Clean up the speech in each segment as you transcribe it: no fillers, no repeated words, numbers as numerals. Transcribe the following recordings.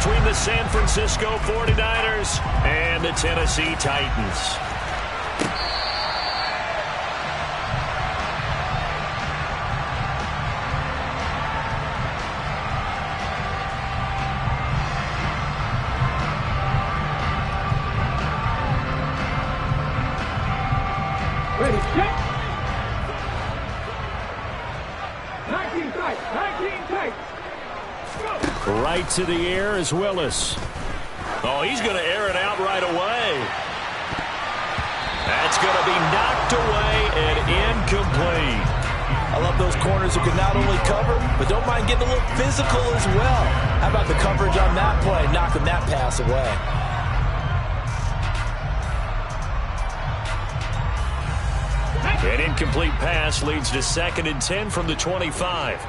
between the San Francisco 49ers and the Tennessee Titans. Ready, check. 19 tight, 19 tight. Right to the air is Willis. Oh, he's going to air it out right away. That's going to be knocked away and incomplete. I love those corners who can not only cover, but don't mind getting a little physical as well. How about the coverage on that play, knocking that pass away? An incomplete pass leads to 2nd and 10 from the 25.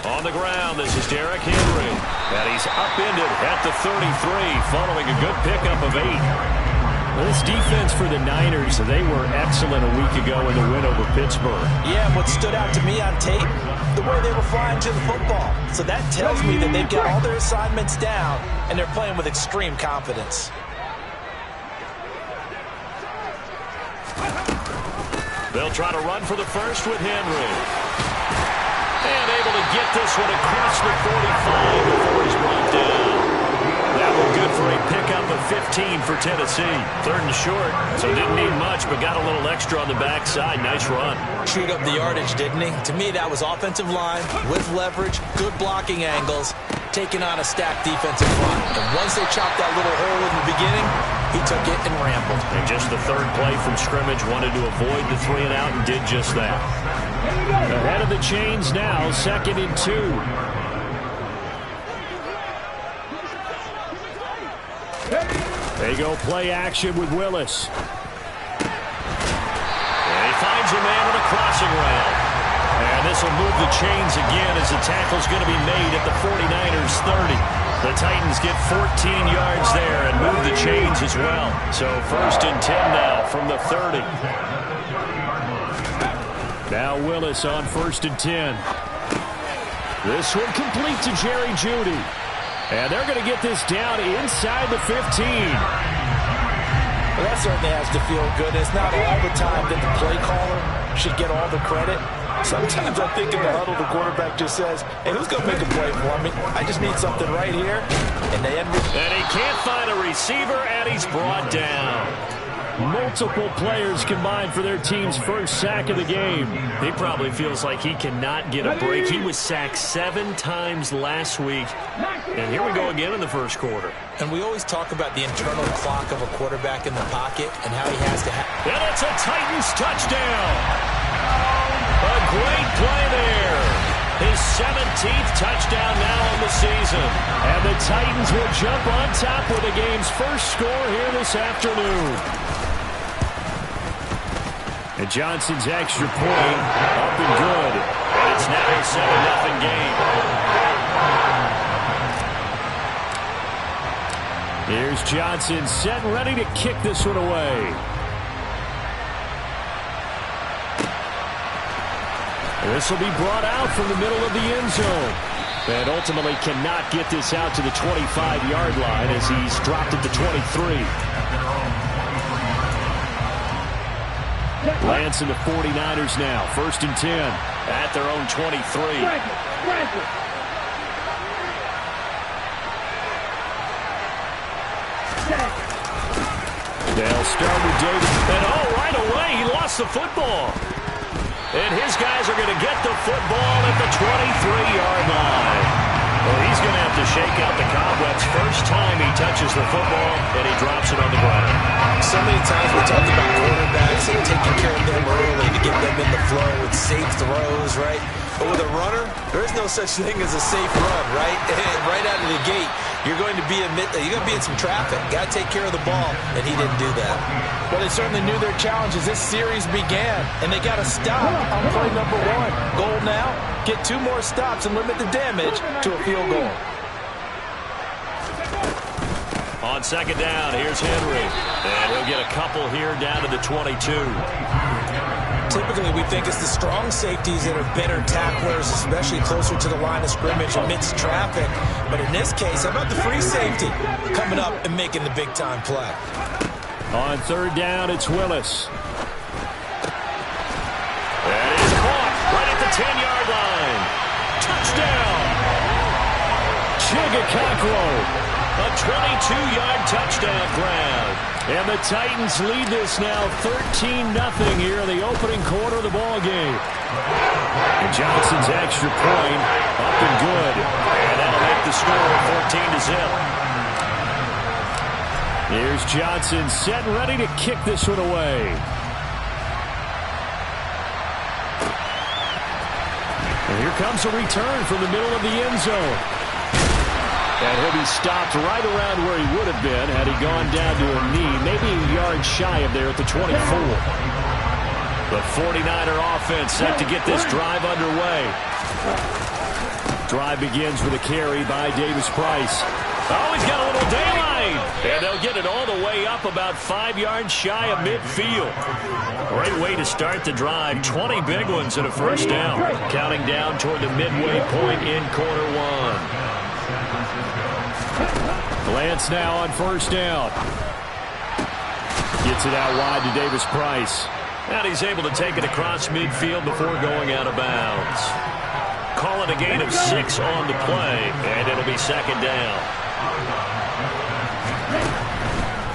On the ground, this is Derrick Henry. And he's upended at the 33, following a good pickup of 8. Well, this defense for the Niners, they were excellent a week ago in the win over Pittsburgh. Yeah, what stood out to me on tape, the way they were flying to the football. So that tells me that they've got all their assignments down, and they're playing with extreme confidence. They'll try to run for the first with Henry. And able to get this one across the 45 before he's brought down. That one good for a pickup of 15 for Tennessee. 3rd and short, so didn't need much, but got a little extra on the backside. Nice run. Chewed up the yardage, didn't he? To me, that was offensive line with leverage, good blocking angles, taking on a stacked defensive front. And once they chopped that little hole in the beginning, he took it and rambled. And just the 3rd play from scrimmage, wanted to avoid the 3 and out and did just that. Ahead of the chains now, 2nd and 2. They go play action with Willis. And he finds a man on a crossing route. And this will move the chains again as the tackle's going to be made at the 49ers 30. The Titans get 14 yards there and move the chains as well. So 1st and 10 now from the 30. Now Willis on 1st and 10. This one complete to Jerry Jeudy. And they're going to get this down inside the 15. Well, that certainly has to feel good. It's not all the time that the play caller should get all the credit. Sometimes I think in the huddle, the quarterback just says, hey, who's going to make a play for me? I just need something right here. And he can't find a receiver, and he's brought down. Multiple players combined for their team's first sack of the game. He probably feels like he cannot get a break. He was sacked 7 times last week. And here we go again in the first quarter. And we always talk about the internal clock of a quarterback in the pocket and how he has to and it's a Titans touchdown. A great play there. His 17th touchdown now on the season. And the Titans will jump on top with the game's first score here this afternoon. And Johnson's extra point up and good. And it's now a 7-0 game. Here's Johnson set and ready to kick this one away. This will be brought out from the middle of the end zone. And ultimately cannot get this out to the 25-yard line as he's dropped it to 23. Lance and the 49ers now. 1st and 10 at their own 23. They'll start with Davis. And right away he lost the football. And his guys are going to get the football at the 23-yard line. Well, he's going to have to shake out the cobwebs. First time he touches the football, and he drops it on the ground. So many times we talk about quarterbacks and taking care of them early to get them in the flow with safe throws, right? But with a runner, there is no such thing as a safe run, right? Right out of the gate, you're going to be in some traffic. Got to take care of the ball, and he didn't do that. Well, they certainly knew their challenge as this series began, and they got to stop on play number 1. Goal now, get 2 more stops and limit the damage to a field goal. On 2nd down, here's Henry. And he'll get a couple here down to the 22. Typically, we think it's the strong safeties that are better tacklers, especially closer to the line of scrimmage amidst traffic. But in this case, how about the free safety coming up and making the big-time play? On third down, it's Willis. That is caught right at the 10-yard line. Touchdown! Chigakaklo. A 22-yard touchdown grab. And the Titans lead this now 13-0 here in the opening quarter of the ball game. And Johnson's extra point up and good. And that'll make the score 14-0. Here's Johnson set and ready to kick this one away. And here comes a return from the middle of the end zone. And he'll be stopped right around where he would have been had he gone down to a knee, maybe a yard shy of there at the 24. The 49er offense set to get this drive underway. Drive begins with a carry by Davis-Price. Oh, he's got a little daylight. And they'll get it all the way up about 5 yards shy of midfield. Great way to start the drive. 20 big ones and a first down. Counting down toward the midway point in quarter one. Lance now on first down. Gets it out wide to Davis-Price. And he's able to take it across midfield before going out of bounds. Call it a gain of 6 on the play, and it'll be second down.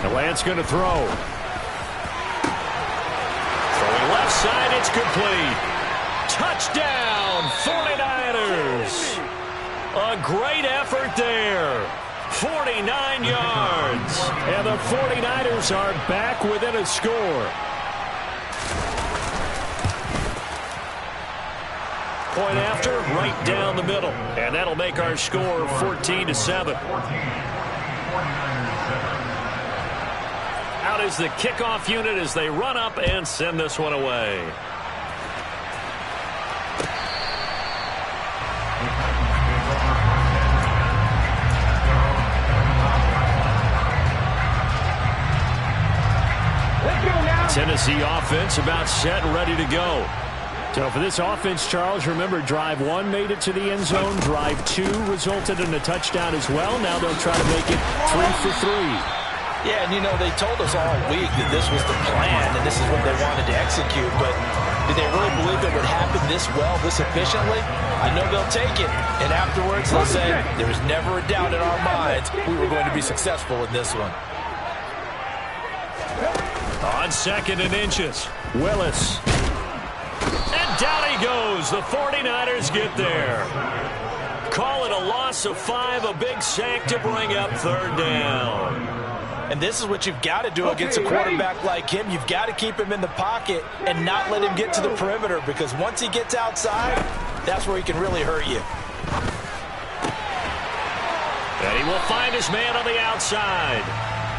And Lance going to throw. Throwing left side, it's complete. Touchdown, 49ers. A great effort there. 49 yards. And the 49ers are back within a score. Point after, right down the middle. And that'll make our score 14-7. Out is the kickoff unit as they run up and send this one away. Tennessee offense about set and ready to go. So for this offense, Charles, remember drive 1 made it to the end zone. Drive 2 resulted in a touchdown as well. Now they'll try to make it 3 for 3. Yeah, and you know, they told us all week that this was the plan and this is what they wanted to execute. But did they really believe it would happen this well, this efficiently? I know they'll take it. And afterwards, they'll say, there was never a doubt in our minds we were going to be successful in this one. On second and inches, Willis. And down he goes. The 49ers get there. Call it a loss of 5, a big sack to bring up third down. And this is what you've got to do against a quarterback like him. You've got to keep him in the pocket and not let him get to the perimeter, because once he gets outside, that's where he can really hurt you. And he will find his man on the outside.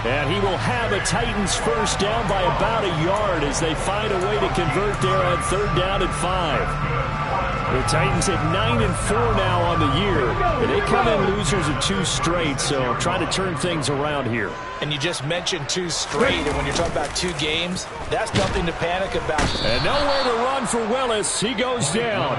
And he will have a Titans first down by about a yard as they find a way to convert there on third down and 5. The Titans at 9-4 now on the year. And they come in losers of 2 straight, so trying to turn things around here. And you just mentioned 2 straight, and when you're talking about 2 games, that's nothing to panic about. And nowhere to run for Willis. He goes down.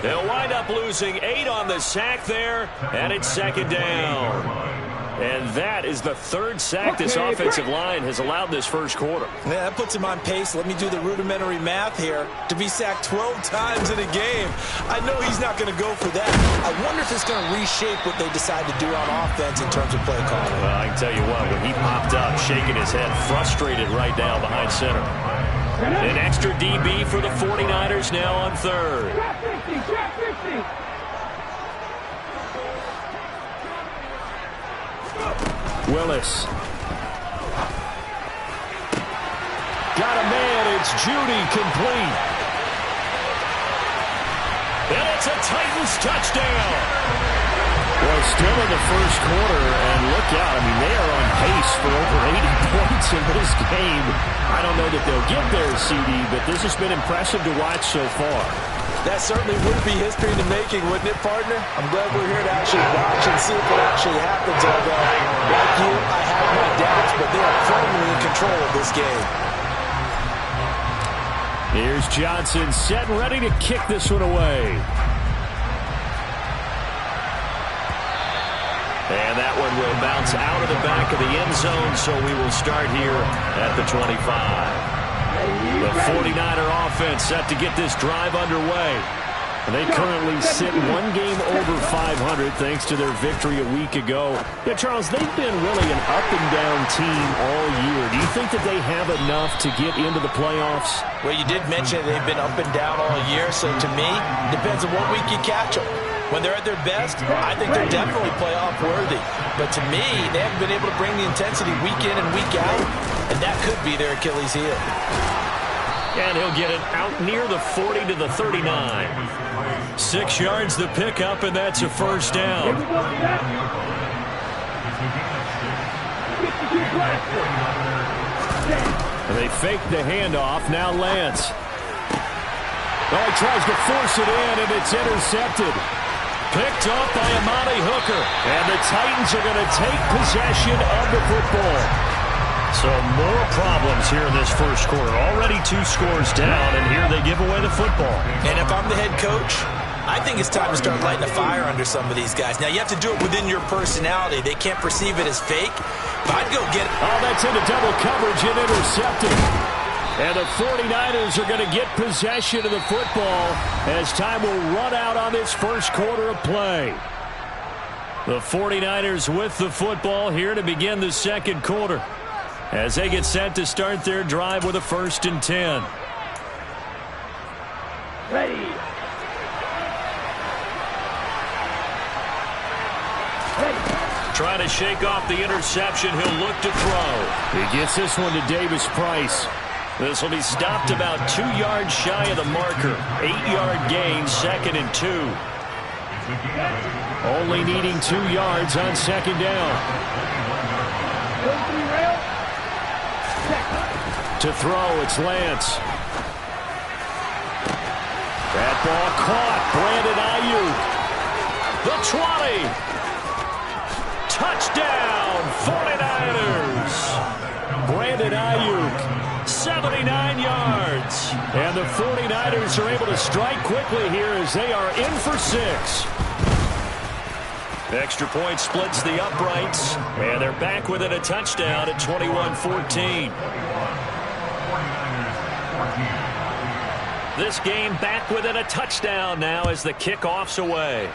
They'll wind up losing 8 on the sack there, and it's second down. And that is the 3rd sack this offensive line has allowed this first quarter. Yeah, that puts him on pace. Let me do the rudimentary math here. To be sacked 12 times in a game, I know he's not going to go for that. I wonder if it's going to reshape what they decide to do on offense in terms of play calling. Well, I can tell you what, when he popped up, shaking his head, frustrated right now behind center. An extra DB for the 49ers now on third. Willis. Got a man. It's Judy, complete. And it's a Titans touchdown. Well, still in the first quarter, and look out. I mean, they are on pace for over 80 points in this game. I don't know that they'll get there, CD, but this has been impressive to watch so far. That certainly would be history in the making, wouldn't it, partner? I'm glad we're here to actually watch and see if it actually happens. Although, like you, I have my doubts, but they are firmly in control of this game. Here's Johnson set and ready to kick this one away. And that one will bounce out of the back of the end zone, so we will start here at the 25. The 49er offense set to get this drive underway. And they currently sit one game over 500 thanks to their victory a week ago. Yeah, Charles, they've been really an up-and-down team all year. Do you think that they have enough to get into the playoffs? Well, you did mention they've been up and down all year, so to me, depends on what week you catch them. When they're at their best, I think they're definitely playoff worthy. But to me, they haven't been able to bring the intensity week in and week out, and that could be their Achilles heel. And he'll get it out near the 40 to the 39. 6 yards the pickup, and that's a first down. And they fake the handoff. Now Lance. Oh, he tries to force it in, and it's intercepted. Picked off by Amani Hooker. And the Titans are going to take possession of the football. So more problems here in this first quarter. Already 2 scores down, and here they give away the football. And if I'm the head coach, I think it's time to start lighting a fire under some of these guys. Now, you have to do it within your personality. They can't perceive it as fake, but I'd go get it. Oh, that's into double coverage and intercepted. And the 49ers are going to get possession of the football as time will run out on this first quarter of play. The 49ers with the football here to begin the second quarter, as they get set to start their drive with a 1st and 10. Ready. Trying to shake off the interception. He'll look to throw. He gets this one to Davis Price. This will be stopped about 2 yards shy of the marker. 8-yard gain, 2nd and 2. Only needing 2 yards on 2nd down. To throw, it's Lance. That ball caught. Brandon Ayuk. The 20. Touchdown, 49ers. Brandon Ayuk, 79 yards. And the 49ers are able to strike quickly here as they are in for 6. Extra point splits the uprights, and they're back within a touchdown at 21-14. This game back within a touchdown now as the kickoff's away.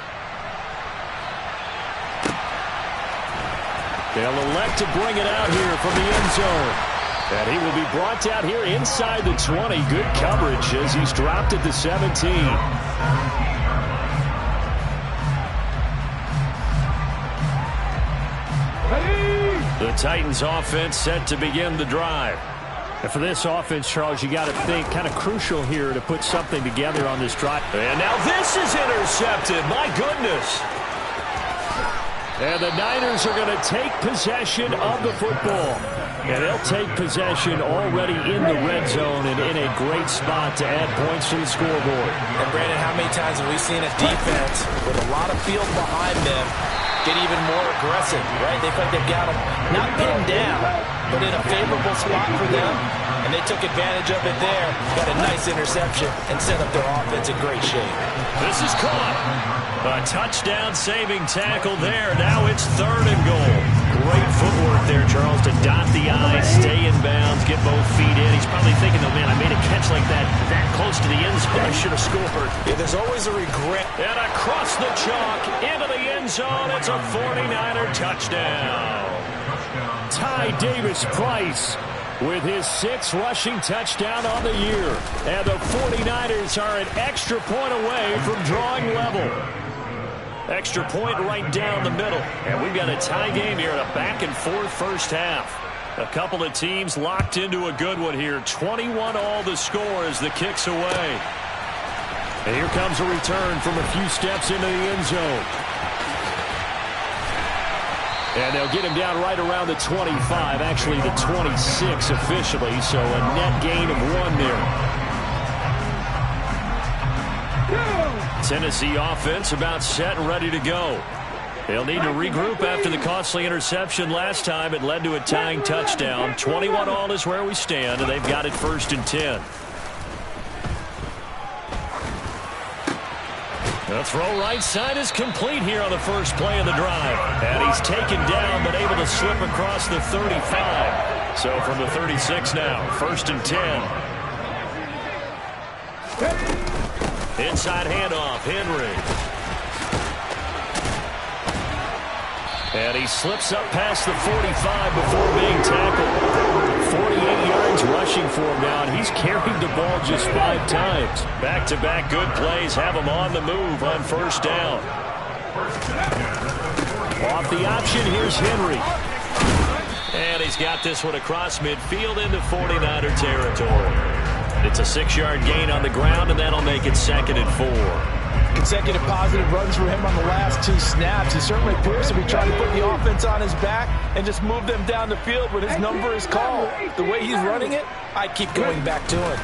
They'll elect to bring it out here from the end zone. And he will be brought down here inside the 20. Good coverage as he's dropped at the 17. The Titans offense set to begin the drive. And for this offense, Charles, you got to think kind of crucial here to put something together on this drive. And now this is intercepted. My goodness. And the Niners are going to take possession of the football. And they'll take possession already in the red zone and in a great spot to add points to the scoreboard. And Brandon, how many times have we seen a defense with a lot of field behind them get even more aggressive, right? They feel like they've got them not pinned down, but in a favorable spot for them. And they took advantage of it there. Got a nice interception and set up their offense in great shape. This is caught. A touchdown-saving tackle there. Now it's 3rd and goal. Great footwork there, Charles, to dot the I, stay in bounds, get both feet in. He's probably thinking, oh, man, I made a catch like that close to the end zone. I should have scored. Yeah, there's always a regret. And across the chalk, into the end zone, it's a 49er touchdown. Ty Davis Price with his 6th rushing touchdown on the year. And the 49ers are an extra point away from drawing level. Extra point right down the middle. And we've got a tie game here in a back-and-forth first half. A couple of teams locked into a good one here. 21-all the score as the kick's away. And here comes a return from a few steps into the end zone. And they'll get him down right around the 25, actually the 26 officially, so a net gain of 1 there. Tennessee offense about set and ready to go. They'll need to regroup after the costly interception last time. It led to a tying touchdown. 21-all is where we stand, and they've got it 1st and 10. The throw right side is complete here on the first play of the drive. And he's taken down but able to slip across the 35. So from the 36 now, 1st and 10. Inside handoff, Henry. And he slips up past the 45 before being tackled. 48 yards rushing for him now, and he's carried the ball just 5 times. Back-to-back good plays have him on the move on 1st down. Off the option, here's Henry. And he's got this one across midfield into 49er territory. It's a 6-yard gain on the ground, and that'll make it 2nd and 4. Consecutive positive runs for him on the last 2 snaps. He certainly appears to be trying to put the offense on his back and just move them down the field when his number is called. The way he's running it, I keep going back to him.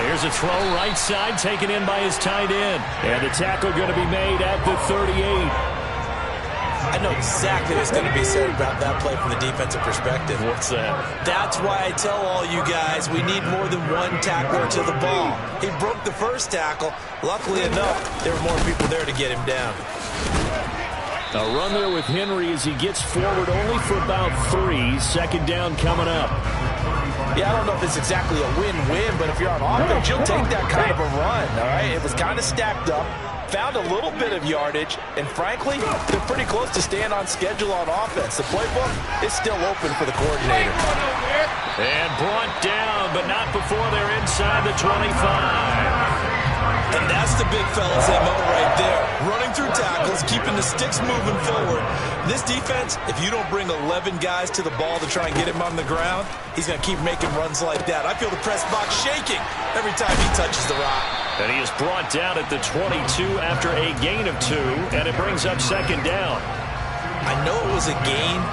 Here's a throw right side taken in by his tight end. And the tackle going to be made at the 38. I know exactly what's going to be said about that play from the defensive perspective. What's that? That's why I tell all you guys we need more than one tackler to the ball. He broke the first tackle. Luckily enough, there were more people there to get him down. A run there with Henry as he gets forward only for about 3. 2nd down coming up. Yeah, I don't know if it's exactly a win-win, but if you're on offense, you'll take that kind of a run, all right? It was kind of stacked up. Found a little bit of yardage, and frankly, they're pretty close to staying on schedule on offense. The playbook is still open for the coordinator. And brought down, but not before they're inside the 25. And that's the big fella's MO right there. Running through tackles, keeping the sticks moving forward. This defense, if you don't bring 11 guys to the ball to try and get him on the ground, he's going to keep making runs like that. I feel the press box shaking every time he touches the rock. And he is brought down at the 22 after a gain of 2, and it brings up 2nd down. I know it was a gain,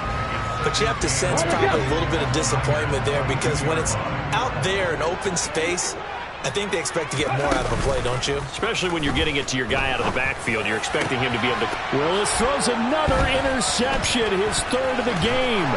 but you have to sense probably a little bit of disappointment there because when it's out there in open space, I think they expect to get more out of a play, don't you? Especially when you're getting it to your guy out of the backfield. You're expecting him to be able to... Willis throws another interception, his 3rd of the game.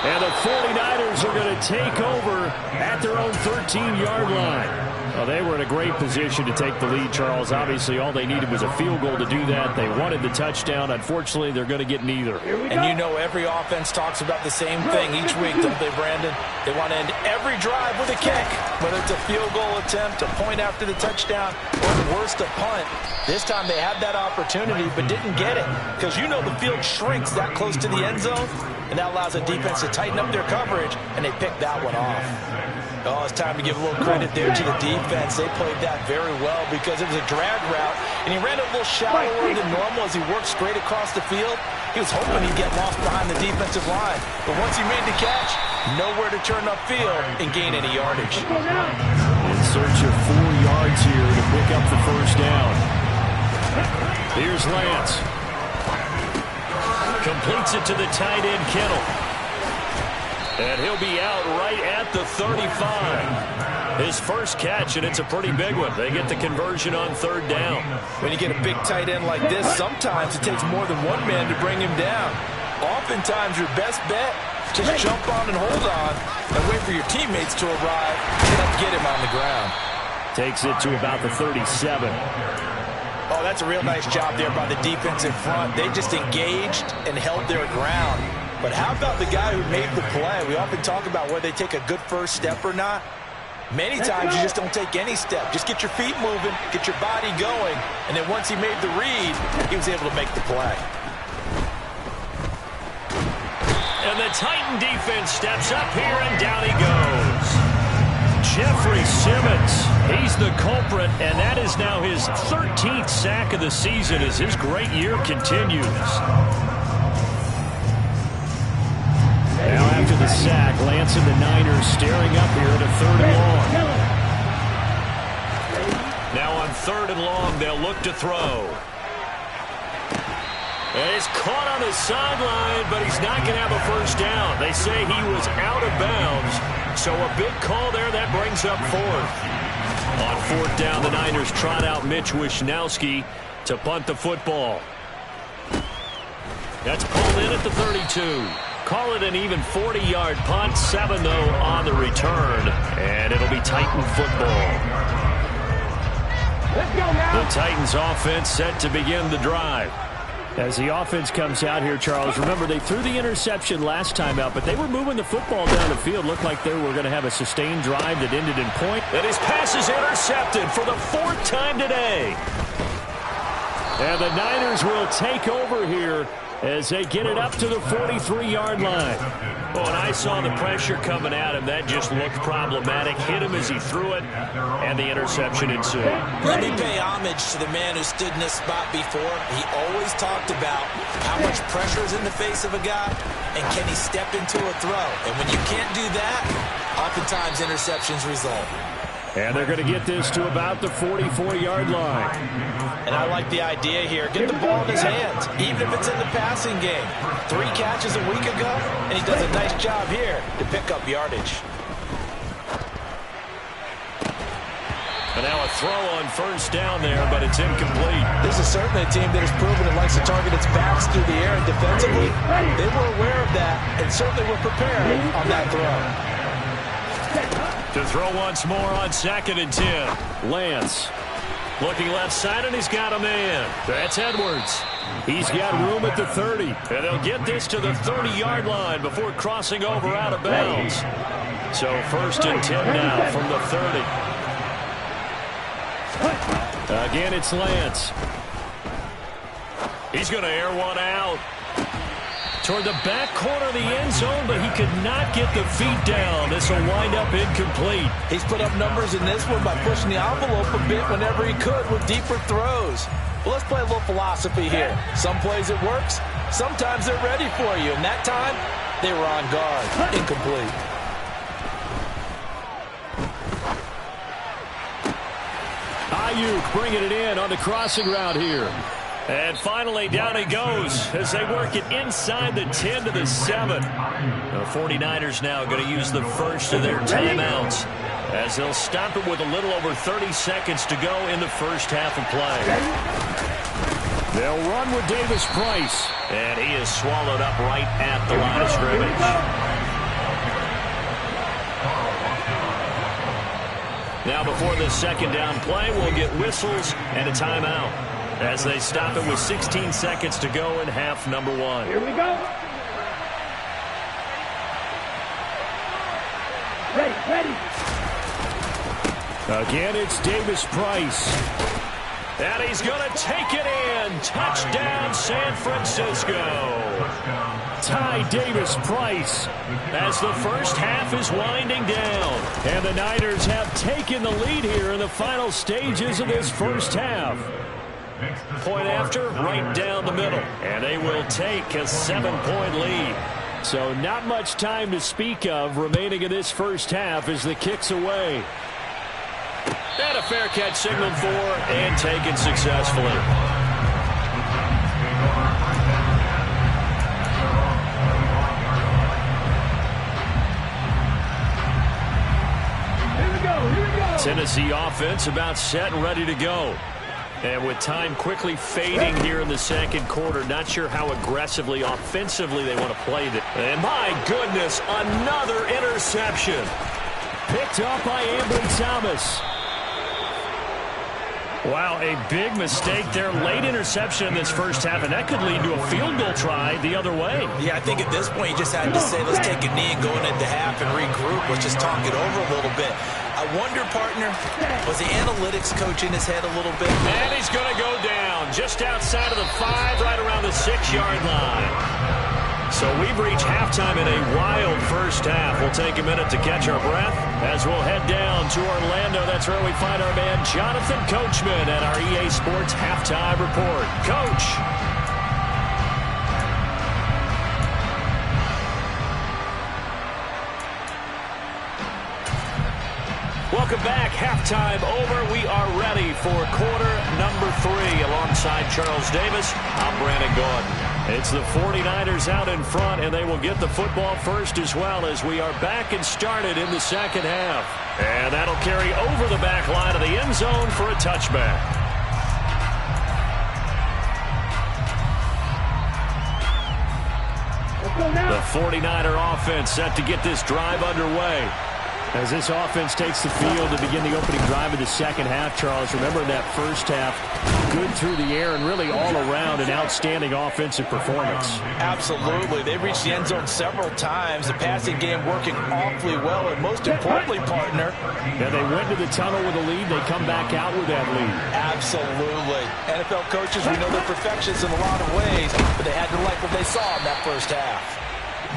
And the 49ers are going to take over at their own 13-yard line. Well, they were in a great position to take the lead, Charles. Obviously, all they needed was a field goal to do that. They wanted the touchdown. Unfortunately, they're going to get neither. And you know every offense talks about the same thing each week, don't they, Brandon? They want to end every drive with a kick, whether it's a field goal attempt, a point after the touchdown, or the worst, a punt. This time they had that opportunity but didn't get it because you know the field shrinks that close to the end zone, and that allows the defense to tighten up their coverage, and they picked that one off. Oh, it's time to give a little credit there to the defense. They played that very well because it was a drag route, and he ran a little shallower than normal as he worked straight across the field. He was hoping he'd get lost behind the defensive line, but once he made the catch, nowhere to turn upfield and gain any yardage. In search of 4 yards here to pick up the 1st down. Here's Lance. Completes it to the tight end, Kittle. And he'll be out right at the 35. His first catch, and it's a pretty big one. They get the conversion on 3rd down. When you get a big tight end like this, sometimes it takes more than one man to bring him down. Oftentimes, your best bet, just jump on and hold on and wait for your teammates to arrive and get him on the ground. Takes it to about the 37. Oh, that's a real nice job there by the defense in front. They just engaged and held their ground. But how about the guy who made the play? We often talk about whether they take a good first step or not. Many times you just don't take any step. Just get your feet moving, get your body going, and then once he made the read, he was able to make the play. And the Titan defense steps up here, and down he goes. Jeffrey Simmons, he's the culprit, and that is now his 13th sack of the season as his great year continues. Now after the sack, Lance and the Niners staring up here at a 3rd and long. Now on 3rd and long, they'll look to throw. And he's caught on the sideline, but he's not going to have a 1st down. They say he was out of bounds, so a big call there that brings up 4th. On 4th down, the Niners trot out Mitch Wishnowski to punt the football. That's pulled in at the 32. Call it an even 40-yard punt. 7, though, on the return. And it'll be Titan football. Titans offense set to begin the drive. As the offense comes out here, Charles, remember they threw the interception last time out, but they were moving the football down the field. Looked like they were going to have a sustained drive that ended in point. And his pass is intercepted for the 4th time today. And the Niners will take over here as they get it up to the 43-yard line. Oh, and I saw the pressure coming at him. That just looked problematic. Hit him as he threw it, and the interception ensued. Let me pay homage to the man who stood in this spot before. He always talked about how much pressure is in the face of a guy, and can he step into a throw. And when you can't do that, oftentimes interceptions result. And they're going to get this to about the 44-yard line. And I like the idea here. Get the ball in his hands, even if it's in the passing game. 3 catches a week ago, and he does a nice job here to pick up yardage. And now a throw on first down there, but it's incomplete. This is certainly a team that has proven it likes to target its backs through the air and defensively. They were aware of that and certainly were prepared on that throw. To throw once more on 2nd and 10. Lance. Looking left side, and he's got a man. That's Edwards. He's got room at the 30. And they'll get this to the 30-yard line before crossing over out of bounds. So 1st and 10 now from the 30. Again, it's Lance. He's going to air one out. Toward the back corner of the end zone, but he could not get the feet down. This will wind up incomplete. He's put up numbers in this one by pushing the envelope a bit whenever he could with deeper throws. Well, let's play a little philosophy here. Some plays it works. Sometimes they're ready for you. And that time, they were on guard. Incomplete. Ayuk bringing it in on the crossing route here. And finally, down he goes as they work it inside the 10 to the 7. The 49ers now going to use the first of their timeouts as they'll stop it with a little over 30 seconds to go in the first half of play. They'll run with Davis Price. And he is swallowed up right at the line of scrimmage. Now before the 2nd down play, we'll get whistles and a timeout as they stop it with 16 seconds to go in half number 1. Here we go. Ready. Again, it's Davis Price. And he's going to take it in. Touchdown, San Francisco. Ty Davis Price. As the first half is winding down. And the Niners have taken the lead here in the final stages of this first half. Point after, right down the middle. And they will take a 7-point lead. So not much time to speak of remaining in this first half as the kick's away. And a fair catch signaled for and taken successfully. Here we go. Tennessee offense about set and ready to go. And with time quickly fading here in the 2nd quarter, not sure how aggressively, offensively they want to play this. And my goodness, another interception. Picked up by Ambry Thomas. Wow, a big mistake there. Late interception in this first half, and that could lead to a field goal try the other way. Yeah, I think at this point you just had to say, let's take a knee and go into half and regroup. Let's just talk it over a little bit. I wonder, partner, was the analytics coach in his head a little bit? And he's going to go down just outside of the 5, right around the 6-yard line. So we've reached halftime in a wild first half. We'll take a minute to catch our breath as we'll head down to Orlando. That's where we find our man Jonathan Coachman at our EA Sports Halftime Report. Coach. Welcome back. Halftime over. We are ready for quarter number 3. Alongside Charles Davis, I'm Brandon Gordon. It's the 49ers out in front, and they will get the football first as well as we are back and started in the 2nd half. And that'll carry over the back line of the end zone for a touchback. The 49er offense set to get this drive underway. As this offense takes the field to begin the opening drive of the second half, Charles, remember that first half, good through the air and really all around an outstanding offensive performance. Absolutely. They reached the end zone several times. The passing game working awfully well, and most importantly, partner. Yeah, they went to the tunnel with a lead. They come back out with that lead. Absolutely. NFL coaches, we know they're perfectionists in a lot of ways, but they had to like what they saw in that first half.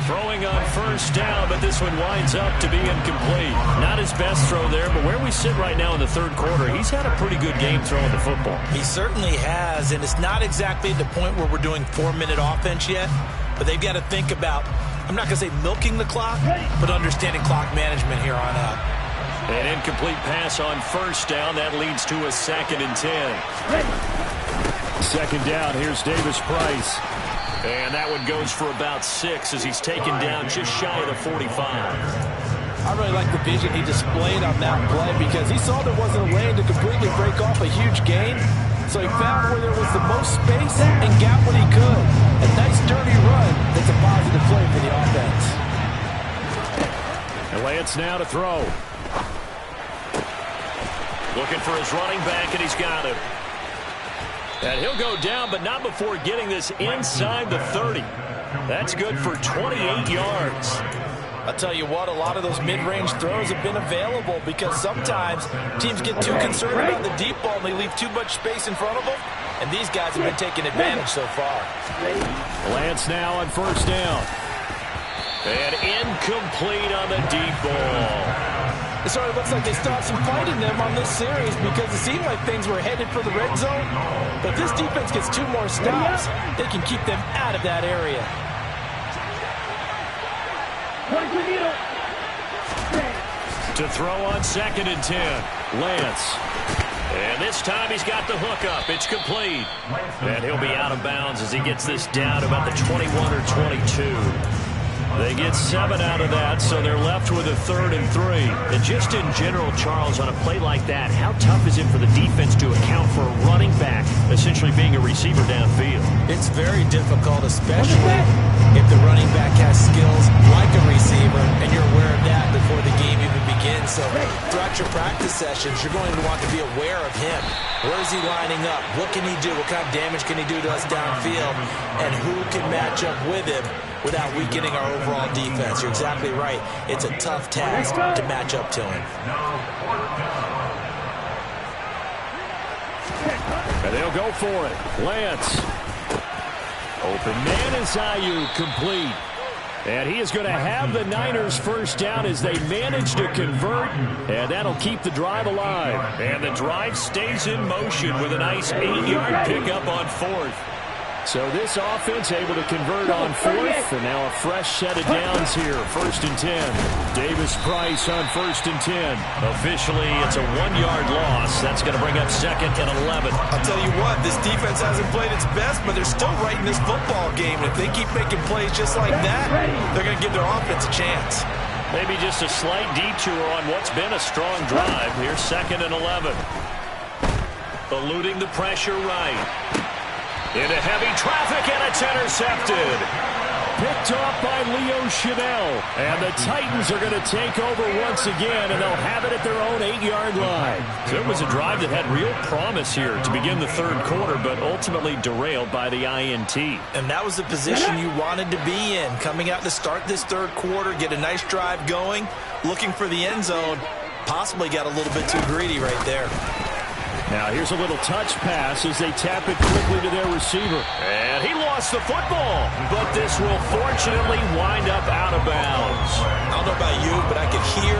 Throwing on first down, but this one winds up to be incomplete. Not his best throw there, but where we sit right now in the third quarter, he's had a pretty good game throwing the football. He certainly has, and it's not exactly at the point where we're doing 4-minute offense yet, but they've got to think about, I'm not going to say milking the clock, but understanding clock management here on out. An incomplete pass on first down. That leads to a 2nd and 10. Second down, here's Davis Price. And that one goes for about 6 as he's taken down just shy of the 45. I really like the vision he displayed on that play because he saw there wasn't a lane to completely break off a huge gain. So he found where there was the most space and got what he could. A nice dirty run that's a positive play for the offense. And Lance now to throw. Looking for his running back, and he's got him. And he'll go down, but not before getting this inside the 30. That's good for 28 yards. I'll tell you what, a lot of those mid-range throws have been available because sometimes teams get too concerned about the deep ball and they leave too much space in front of them. And these guys have been taking advantage so far. Lance now on first down. And incomplete on the deep ball. It sort of looks like they still have some fight in them on this series because it seemed like things were headed for the red zone. But if this defense gets 2 more stops, they can keep them out of that area. To throw on 2nd and 10, Lance. And this time he's got the hook up. It's complete. And he'll be out of bounds as he gets this down about the 21 or 22. They get 7 out of that, so they're left with a 3rd and 3. And just in general, Charles, on a play like that, how tough is it for the defense to account for a running back essentially being a receiver downfield? It's very difficult, especially if the running back has skills like a receiver, and you're aware of that before the game even begins. So throughout your practice sessions, you're going to want to be aware of him. Where is he lining up? What can he do? What kind of damage can he do to us downfield? And who can match up with him without weakening our overall defense? You're exactly right. It's a tough task to match up to him. And they'll go for it. Lance. Open man is Ayuk, complete. And he is going to have the Niners first down as they manage to convert. And that'll keep the drive alive. And the drive stays in motion with a nice 8-yard pickup on 4th. So this offense able to convert on 4th, and now a fresh set of downs here. 1st and 10. Davis Price on 1st and 10. Officially, it's a 1-yard loss. That's going to bring up 2nd and 11. I'll tell you what, this defense hasn't played its best, but they're still right in this football game. If they keep making plays just like that, they're going to give their offense a chance. Maybe just a slight detour on what's been a strong drive. Here's 2nd and 11. Eluding the pressure right. Into heavy traffic, and it's intercepted. Picked off by Leo Chanel. And the Titans are going to take over once again, and they'll have it at their own 8-yard line. So it was a drive that had real promise here to begin the third quarter, but ultimately derailed by the INT. And that was the position you wanted to be in. Coming out to start this third quarter, get a nice drive going, looking for the end zone. Possibly got a little bit too greedy right there. Now here's a little touch pass as they tap it quickly to their receiver. And he lost the football, but this will fortunately wind up out of bounds. I don't know about you, but I could hear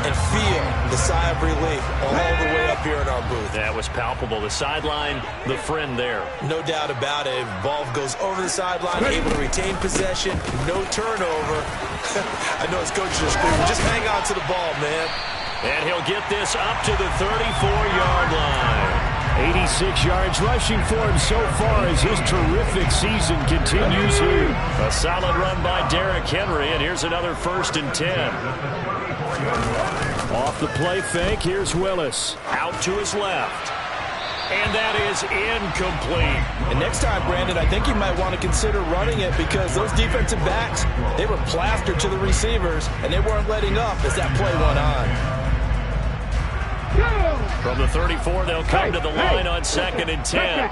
and feel the sigh of relief all the way up here in our booth. That was palpable. The sideline, the friend there. No doubt about it. Ball goes over the sideline, able to retain possession, no turnover. I know his coaches are screaming, just hang on to the ball, man. And he'll get this up to the 34-yard line. 86 yards rushing for him so far as his terrific season continues here. A solid run by Derrick Henry, and here's another 1st and 10. Off the play fake, here's Willis. Out to his left. And that is incomplete. And next time, Brandon, I think you might want to consider running it because those defensive backs, they were plastered to the receivers, and they weren't letting up as that play went on. From the 34, they'll come to the line on 2nd and 10.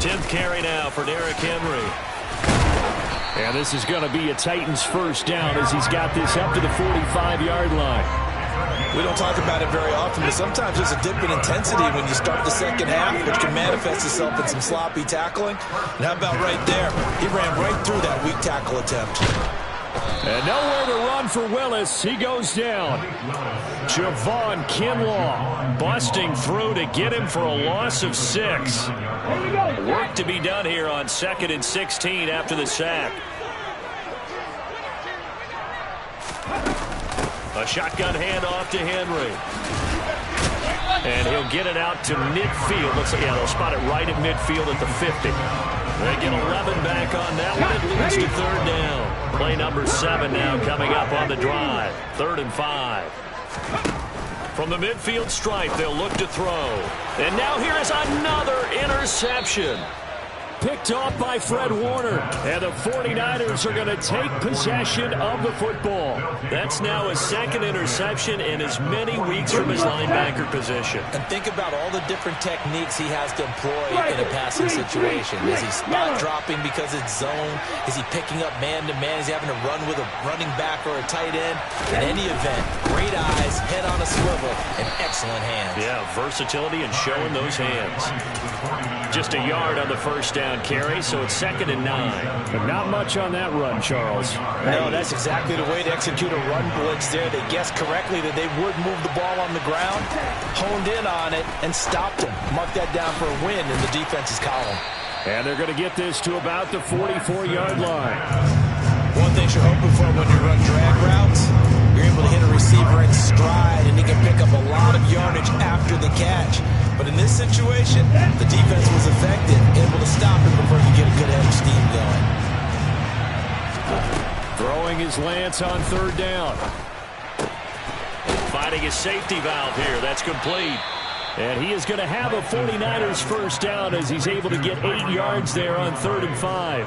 10th carry now for Derrick Henry. And this is going to be a Titans first down as he's got this up to the 45-yard line. We don't talk about it very often, but sometimes there's a dip in intensity when you start the second half, which can manifest itself in some sloppy tackling. And how about right there? He ran right through that weak tackle attempt. And nowhere to run for Willis. He goes down. Javon Kinlaw busting through to get him for a loss of 6. Work to be done here on 2nd and 16 after the sack. A shotgun handoff to Henry. And he'll get it out to midfield. They'll spot it right at midfield at the 50. They get 11 back on that one. It leads to 3rd down. Play number 7 now coming up on the drive. 3rd and 5. From the midfield stripe, they'll look to throw. And now here is another interception. Picked off by Fred Warner. And the 49ers are going to take possession of the football. That's now a 2nd interception in as many weeks from his linebacker position. And think about all the different techniques he has to employ in a passing situation. Is he spot dropping because it's zone? Is he picking up man-to-man? Is he having to run with a running back or a tight end? In any event, great eyes, head on a swivel, and excellent hands. Yeah, versatility and showing those hands. Just a yard on the first down carry, so it's 2nd and 9. But not much on that run, Charles. No, that's exactly the way to execute a run blitz there. They guessed correctly that they would move the ball on the ground, honed in on it, and stopped him. Mark that down for a win in the defense's column. And they're going to get this to about the 44-yard line. One thing you're hoping for when you run drag routes, you're able to hit a receiver in stride, and he can pick up a lot of yardage after the catch. But in this situation, the defense was effective, able to stop him before he could get a good head of steam going. Throwing his Lance on 3rd down. Finding his safety valve here. That's complete. And he is going to have a 49ers first down as he's able to get 8 yards there on 3rd and 5.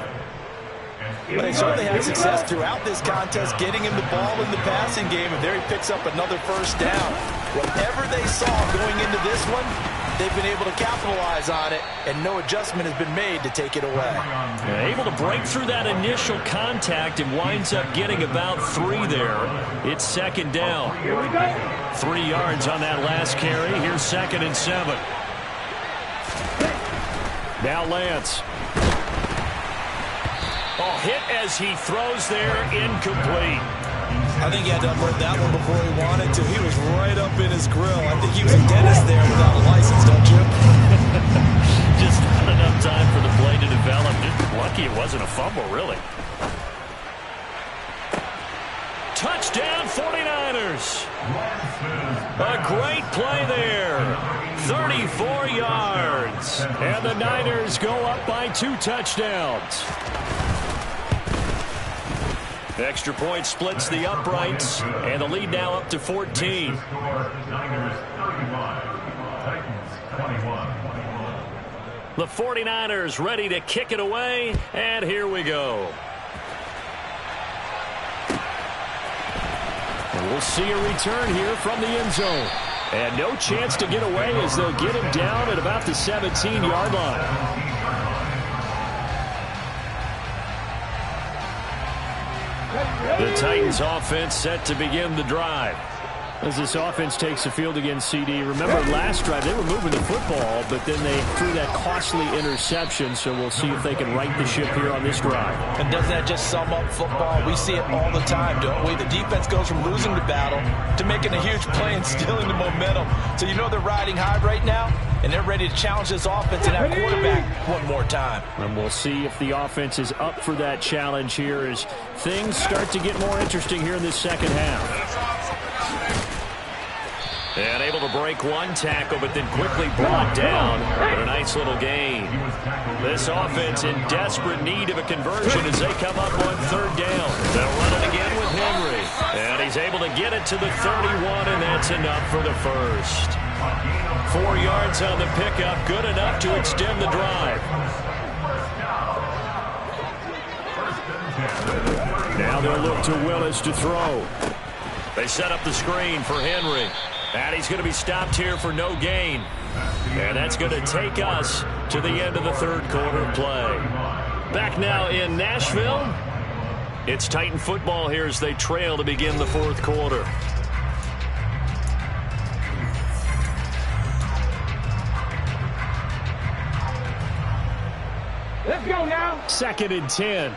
But they certainly had success throughout this contest, getting him the ball in the passing game, and there he picks up another first down. Whatever they saw going into this one, they've been able to capitalize on it, and no adjustment has been made to take it away. Yeah, able to break through that initial contact and winds up getting about 3 there. It's 2nd down. 3 yards on that last carry. Here's 2nd and 7. Now Lance. Oh, hit as he throws there, incomplete. I think he had to unload that one before he wanted to. He was right up in his grill. I think he was a dentist there without a license, don't you? Just not enough time for the play to develop. Just lucky it wasn't a fumble, really. Touchdown, 49ers. A great play there. 34 yards. And the Niners go up by 2 touchdowns. Extra point splits the uprights, and the lead now up to 14. The 49ers ready to kick it away, and here we go. And we'll see a return here from the end zone. And no chance to get away as they'll get him down at about the 17-yard line. The Titans offense set to begin the drive. As this offense takes the field against CD, remember last drive they were moving the football, but then they threw that costly interception, so we'll see if they can right the ship here on this drive. And doesn't that just sum up football? We see it all the time, don't we? The defense goes from losing the battle to making a huge play and stealing the momentum. So you know they're riding high right now, and they're ready to challenge this offense and that quarterback one more time. And we'll see if the offense is up for that challenge here as things start to get more interesting here in this second half. And able to break one tackle, but then quickly brought down. But a nice little gain. This offense in desperate need of a conversion as they come up on 3rd down. They'll run it again with Henry. And he's able to get it to the 31, and that's enough for the first. 4 yards on the pickup, good enough to extend the drive. Now they'll look to Willis to throw. They set up the screen for Henry. And he's going to be stopped here for no gain. And that's going to take us to the end of the third quarter play. Back now in Nashville. It's Titan football here as they trail to begin the fourth quarter. Let's go now. 2nd and 10.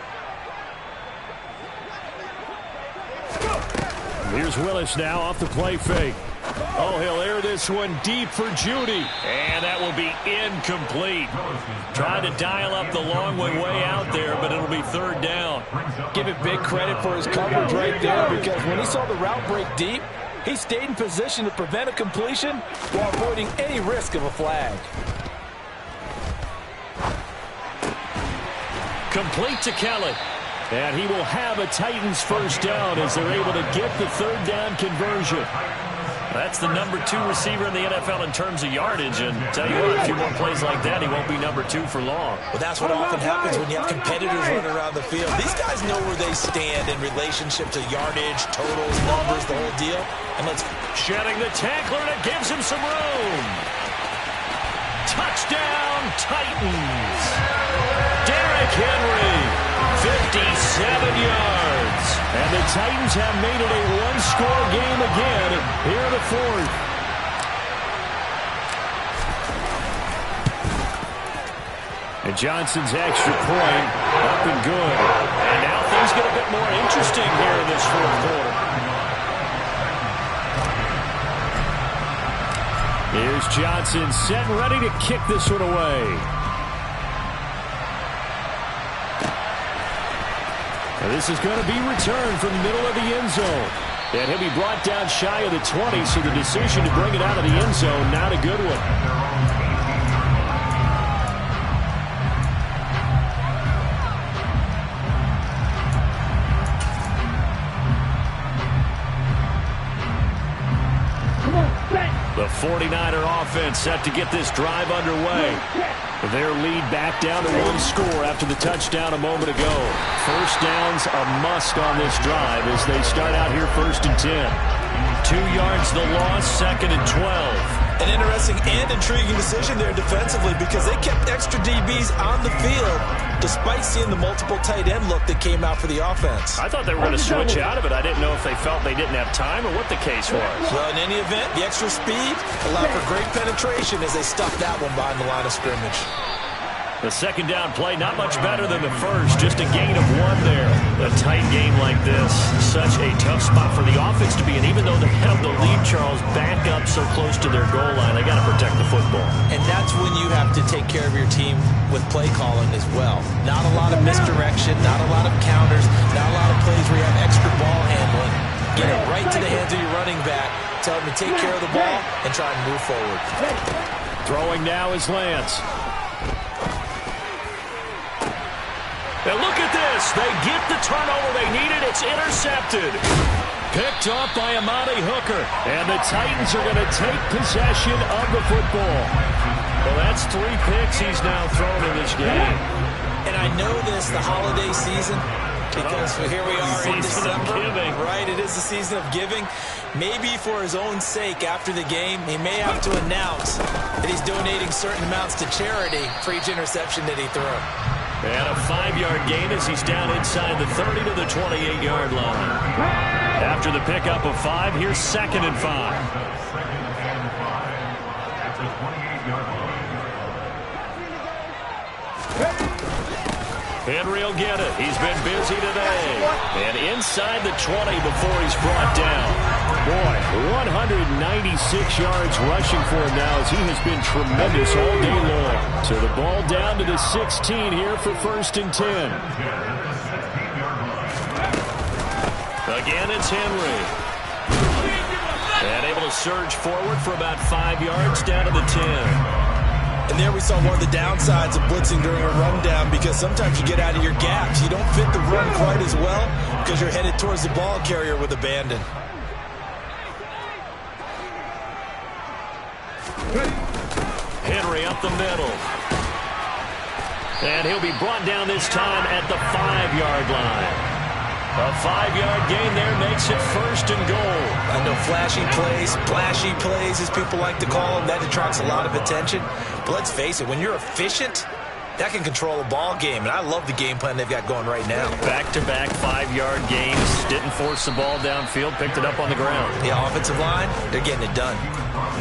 Here's Willis now off the play fake. Oh, he'll air this one deep for Judy. And that will be incomplete. Trying to dial up the long one way out there, but it'll be 3rd down. Give it big credit for his coverage right there, because when he saw the route break deep, he stayed in position to prevent a completion while avoiding any risk of a flag. Complete to Kelly. And he will have a Titans first down as they're able to get the 3rd down conversion. That's the number 2 receiver in the NFL in terms of yardage. And tell you what, a few more plays like that, he won't be number 2 for long. Well, that's what often happens when you have competitors running around the field. These guys know where they stand in relationship to yardage, totals, numbers, the whole deal. And let's shedding the tackler, and it gives him some room. Touchdown, Titans. Derrick Henry, 57 yards. And the Titans have made it a one-score game again here in the fourth. And Johnson's extra point up and good. And now things get a bit more interesting here in this fourth quarter. Here's Johnson set and ready to kick this one away. And this is going to be returned from the middle of the end zone. And he'll be brought down shy of the 20, so the decision to bring it out of the end zone, not a good one. The 49er offense set to get this drive underway. Their lead back down to 1 score after the touchdown a moment ago. First down's a must on this drive as they start out here 1st and 10. 2 yards the loss, 2nd and 12. An interesting and intriguing decision there defensively, because they kept extra DBs on the field despite seeing the multiple tight end look that came out for the offense. I thought they were going to switch out of it. I didn't know if they felt they didn't have time or what the case was. Well, in any event, the extra speed allowed for great penetration as they stuffed that one behind the line of scrimmage. The 2nd down play, not much better than the first, just a gain of 1 there. A tight game like this, such a tough spot for the offense to be in. Even though they have the lead, Charles, back up so close to their goal line, they got to protect the football. And that's when you have to take care of your team with play calling as well. Not a lot of misdirection, not a lot of counters, not a lot of plays where you have extra ball handling. Get it right to the hands of your running back, tell him to take care of the ball, and try and move forward. Throwing now is Lance. And look at this. They get the turnover they needed. It's intercepted. Picked off by Amani Hooker. And the Titans are going to take possession of the football. Well, that's 3 picks he's now thrown in this game. And I know this, the holiday season, because here we are in December. Right, it is the season of giving. Maybe for his own sake after the game, he may have to announce that he's donating certain amounts to charity for each interception that he threw. And a 5-yard gain as he's down inside the 30 to the 28-yard line. After the pickup of 5, here's 2nd and 5. Henry will get it. He's been busy today. And inside the 20 before he's brought down. Boy, 196 yards rushing for him now as he has been tremendous all day long. So the ball down to the 16 here for 1st and 10. Again, it's Henry. And able to surge forward for about 5 yards down to the 10. And there we saw one of the downsides of blitzing during a rundown, because sometimes you get out of your gaps. You don't fit the run quite as well because you're headed towards the ball carrier with abandon. Henry up the middle. And he'll be brought down this time at the 5-yard line. A 5-yard gain there makes it 1st and goal. I know flashy plays, as people like to call them, that attracts a lot of attention. But let's face it, when you're efficient, that can control a ball game, and I love the game plan they've got going right now. Back-to-back 5-yard gains. Didn't force the ball downfield. Picked it up on the ground. The offensive line, they're getting it done.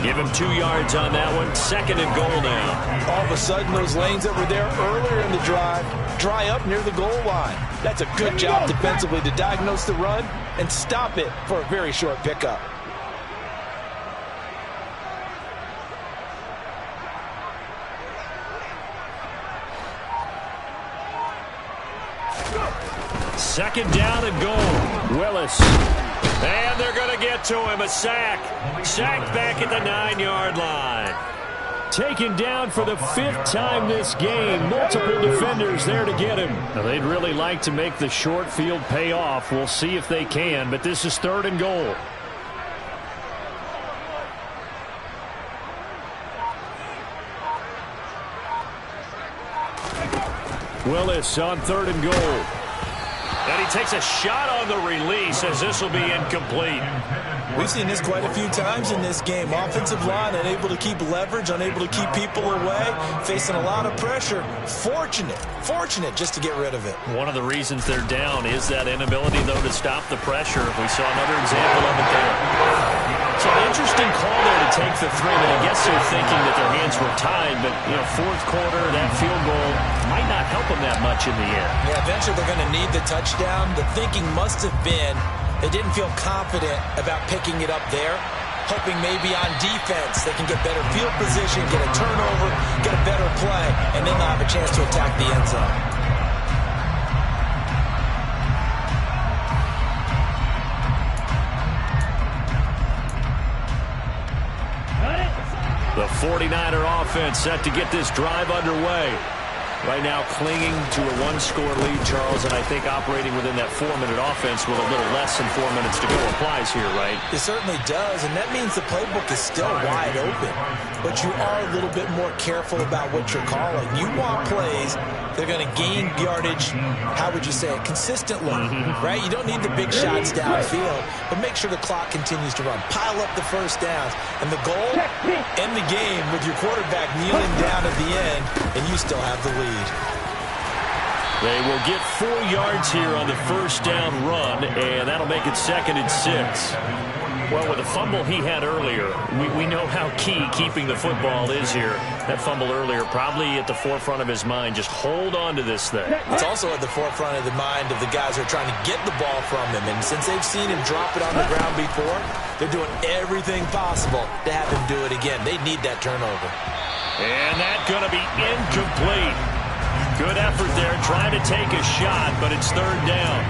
Give him 2 yards on that one. 2nd and goal now. All of a sudden, those lanes that were there earlier in the drive dry up near the goal line. That's a good job defensively to diagnose the run and stop it for a very short pickup. Second down and goal. Willis. And they're going to get to him. A sack. Sacked back at the 9-yard line. Taken down for the 5th time this game. Multiple defenders there to get him. Now, they'd really like to make the short field pay off. We'll see if they can, but this is 3rd and goal. Willis on 3rd and goal. And he takes a shot on the release as this will be incomplete. We've seen this quite a few times in this game. Offensive line unable to keep leverage, unable to keep people away, facing a lot of pressure. Fortunate just to get rid of it. One of the reasons they're down is that inability, though, to stop the pressure. We saw another example of it there. So an interesting call there to take the 3. I guess they're thinking that their hands were tied, but, 4th quarter, that field goal might not help them that much in the end. Yeah, eventually they're going to need the touchdown. The thinking must have been they didn't feel confident about picking it up there, hoping maybe on defense they can get better field position, get a turnover, get a better play, and then they'll have a chance to attack the end zone. The 49er offense set to get this drive underway. Right now clinging to a 1-score lead, Charles, and I think operating within that 4-minute offense with a little less than 4 minutes to go applies here, right? It certainly does, and that means the playbook is still wide open. But you are a little bit more careful about what you're calling. You want plays that are going to gain yardage, how would you say it, consistently, right? You don't need the big shots downfield, but make sure the clock continues to run. Pile up the first downs, and the goal, end the game with your quarterback kneeling down at the end, and you still have the lead. They will get 4 yards here on the first down run, and that'll make it 2nd and 6. Well, with the fumble he had earlier, we know how key keeping the football is here. That fumble earlier probably at the forefront of his mind. Just hold on to this thing. It's also at the forefront of the mind of the guys who are trying to get the ball from him. And since they've seen him drop it on the ground before, they're doing everything possible to have him do it again. They need that turnover. And that's going to be incomplete. Good effort there, trying to take a shot, but it's 3rd down.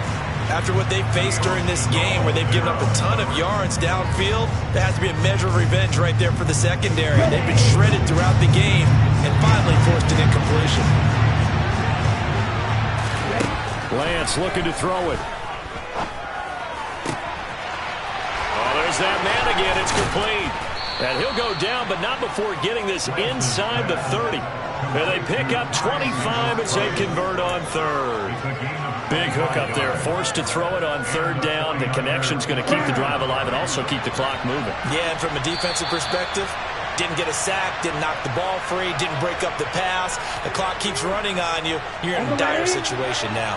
After what they've faced during this game where they've given up a ton of yards downfield, there has to be a measure of revenge right there for the secondary. They've been shredded throughout the game and finally forced an incompletion. Lance looking to throw it. Oh, there's that man again. It's complete. And he'll go down, but not before getting this inside the 30. And they pick up 25 as they convert on 3rd. Big hook up there, forced to throw it on 3rd down. The connection's going to keep the drive alive and also keep the clock moving. Yeah, and from a defensive perspective, didn't get a sack, didn't knock the ball free, didn't break up the pass. The clock keeps running on you. You're in a dire situation now.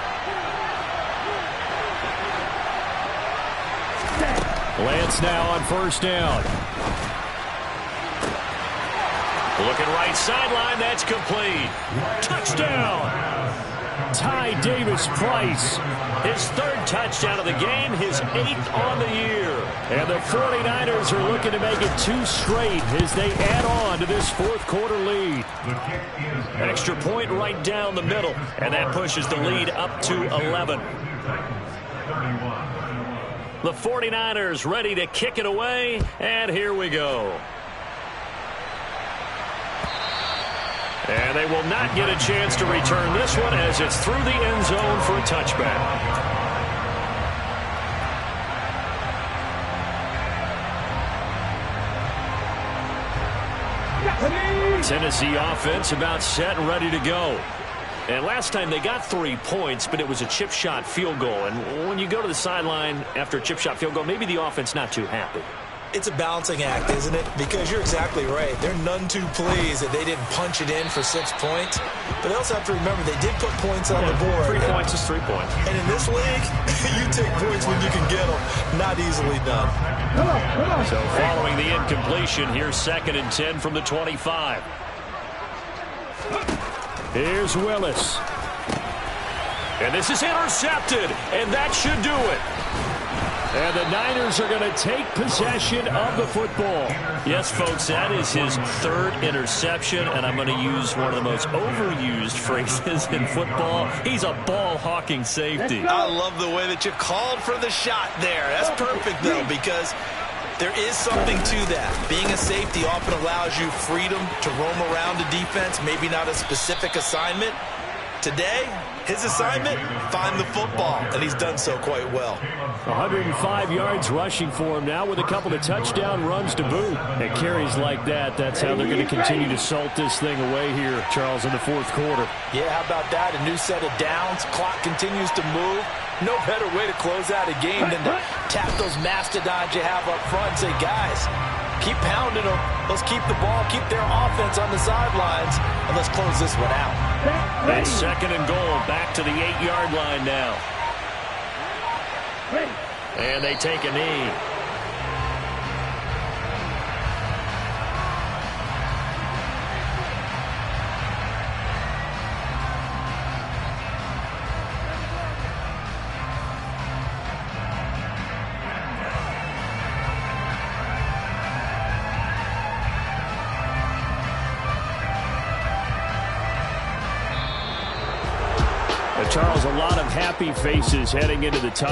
Lance now on 1st down. Looking right sideline, that's complete. Touchdown! Ty Davis-Price. His 3rd touchdown of the game, his 8th on the year. And the 49ers are looking to make it 2 straight as they add on to this 4th quarter lead. Extra point right down the middle, and that pushes the lead up to 11. The 49ers ready to kick it away, and here we go. And they will not get a chance to return this one as it's through the end zone for a touchback. Tennessee offense about set and ready to go. And last time they got 3 points, but it was a chip shot field goal. And when you go to the sideline after a chip shot field goal, maybe the offense not too happy. It's a balancing act, isn't it? Because you're exactly right. They're none too pleased that they didn't punch it in for 6 points. But they also have to remember they did put points on the board. 3 points is 3 points. And in this league, you take points when you can get them. Not easily done. So following the incompletion, here's 2nd and 10 from the 25. Here's Willis. And this is intercepted. And that should do it. And the Niners are going to take possession of the football. Yes, folks, that is his 3rd interception, and I'm going to use one of the most overused phrases in football. He's a ball-hawking safety. I love the way that you called for the shot there. That's perfect, though, because there is something to that. Being a safety often allows you freedom to roam around the defense, maybe not a specific assignment. Today, his assignment, find the football, and he's done so quite well. 105 yards rushing for him now with a couple of touchdown runs to boot. And carries like that, that's how they're going to continue to salt this thing away here, Charles, in the 4th quarter. Yeah, how about that? A new set of downs. Clock continues to move. No better way to close out a game than to tap those mastodons you have up front and say, guys, keep pounding them. Let's keep the ball, keep their offense on the sidelines, and let's close this one out. That's 2nd and goal, back to the 8-yard line now. And they take a knee. Charles, a lot of happy faces heading into the tunnel.